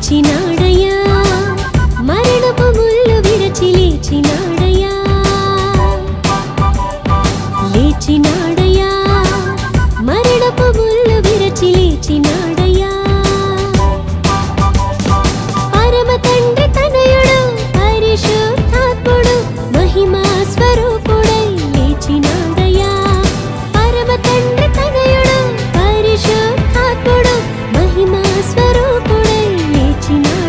లేచినాడయ్యా మరణపు ముళ్ళు విరచి లేచినాడయ్యా లేచినాడయ్యా మరణపు ముళ్ళు విరచి లేచినాడయ్యా పరమ తండ్రి తనయుడు పరిశుద్ధాత్ముడు మహిమా స్వరూపుడై లేచినాడయ్యా పరమ తండ్రి తనయుడు పరిశుద్ధాత్ముడు మహిమా స్వరూపుడై లేచినాడయ్యా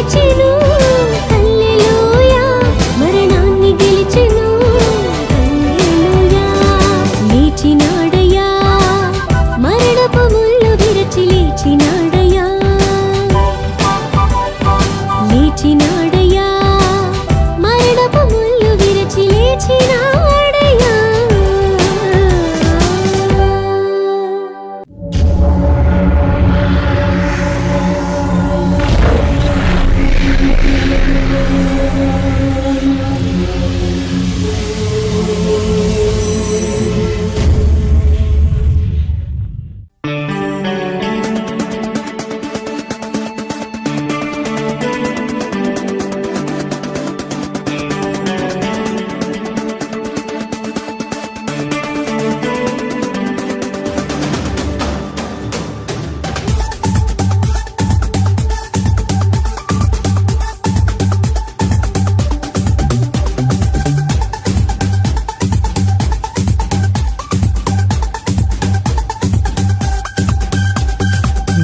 లేచెను హల్లెలూయా మరణాన్ని గెలిచెను హల్లెలూయా లేచినాడయ్యా మరణపు ముళ్ళు విరచి లేచినాడయ్యా లేచినాడయ్యా మరణపు ముళ్ళు విరచి లేచినాడయ్యా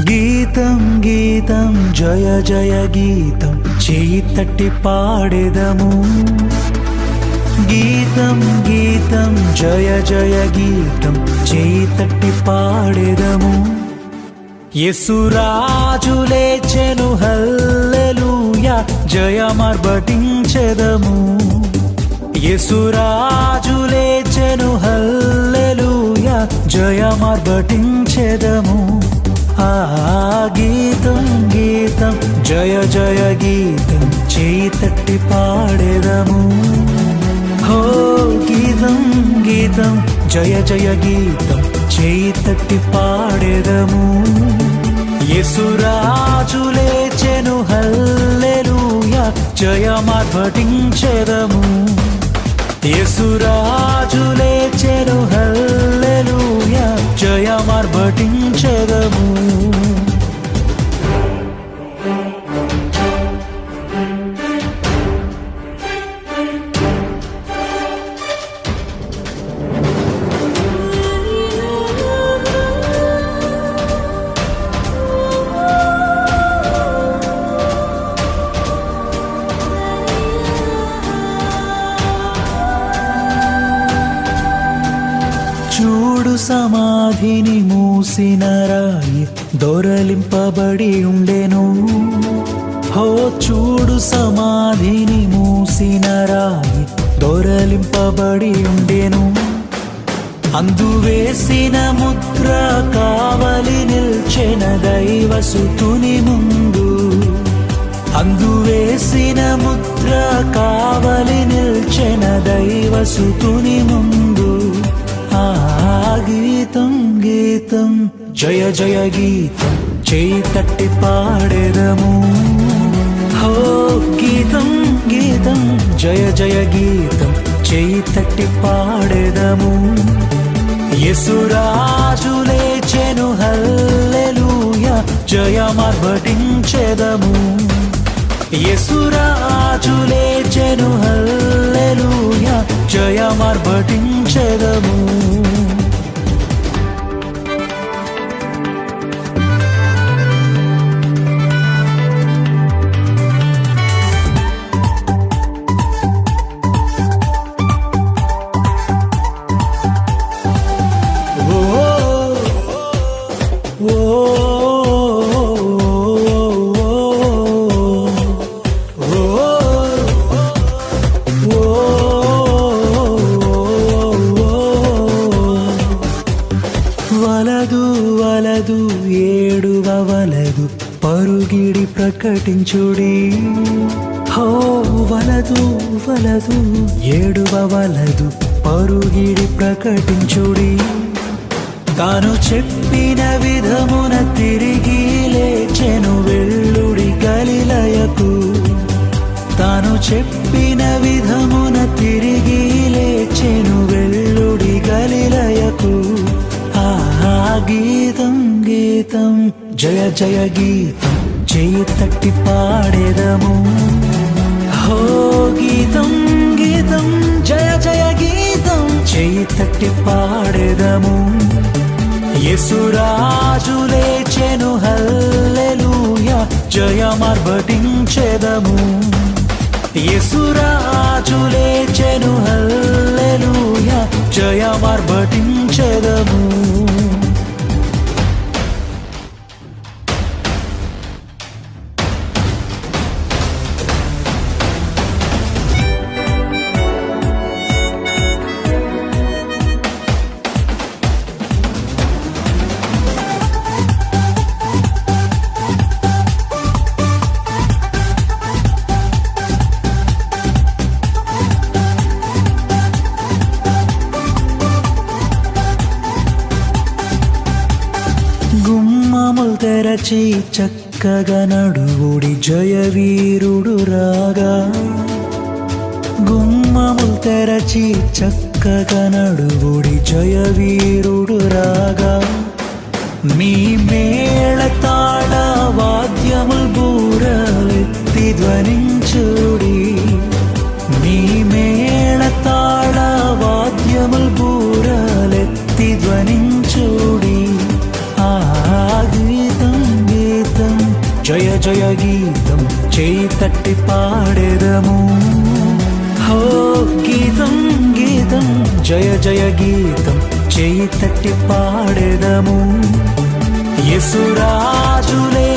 గీతం గీతం జయ జయ గీతం చేయి తట్టి పాడెదము గీతం గీతం జయ జయ గీతం చేయి తట్టి పాడెదము యేసురాజు లేచెను హల్లెలూయా జయమార్భటించెదము యేసురాజు లేచెను హల్లెలూయా జయమార్భటించెదము ఆ గీతం గీతం జయ జయ గీతం చేయి తట్టి పాడెదము హో గీతం గీతం జయ జయ గీతం చేయి తట్టి పాడెదము యేసురాజు లేచెను హల్లెలూయా జయమార్భటించెదము యేసురాజు లేచెను హల్లెలూయా జయమార్భటించెదము చూడు సమాధిని మూసిన రాయి దొరలింపబడి ఉండెను హో చూడు సమాధిని మూసిన రాయి దొరలింపబడి ఉండెను అందువేసిన ముద్ర కావలి నిల్చెన దైవసుతుని ముందు అందువేసిన ముద్ర కావలి నిల్చెన దైవసుతుని ముందు ఆ గీతం గీతం జయ జయ గీతం చేయి తట్టి పాడెదము హో గీతం గీతం జయ జయ గీతం చేయి తట్టి పాడెదము యేసురాజు లేచెను హల్లెలూయా జయమార్భటించెదము యేసురాజు లేచెను హల్లెలూయా జయమార్భటించెదము వలదు వలదు ఏడువవలదు పరుగిడి ప్రకటించుడి హో వలదు వలదు ఏడువవలదు పరుగిడి ప్రకటించుడి తాను చెప్పిన విధమున తిరిగి లేచెను వెళ్ళుడి గలిలయకు తాను చెప్పిన విధమున తిరిగి లేచెను వెళ్ళుడి గలిలయకు ఆ గీతం గీతం జయ జయ గీతం చేయి తట్టి పాడెదము హో గీతం గీతం జయ జయ గీతం చేయి తట్టి పాడెదము యేసురాజు లేచెను హల్లెలూయా జయమార్భటించెదము ప్రకటించెదము యేసురాజు లేచెను హల్లెలూయా జయమార్భటించెదము గుమ్మములు తెరచి చక్కగా నడువుడి జయవీరుడు రాగా గుమ్మములు తెరచి చక్కగా నడువుడి జయవీరుడు రాగా మీ మేళ తాళ వాద్యముల్ బూరలెత్తి ధ్వనించుడి మీ మేళ తాళ వాద్యముల్ బూరలెత్తి ధ్వనించుడి గీతం గీతం జయ జయ గీతం చేయి తట్టి పాడెదము హో గీతం గీతం జయ జయ గీతం చేయి తట్టి పాడెదము యేసురాజులే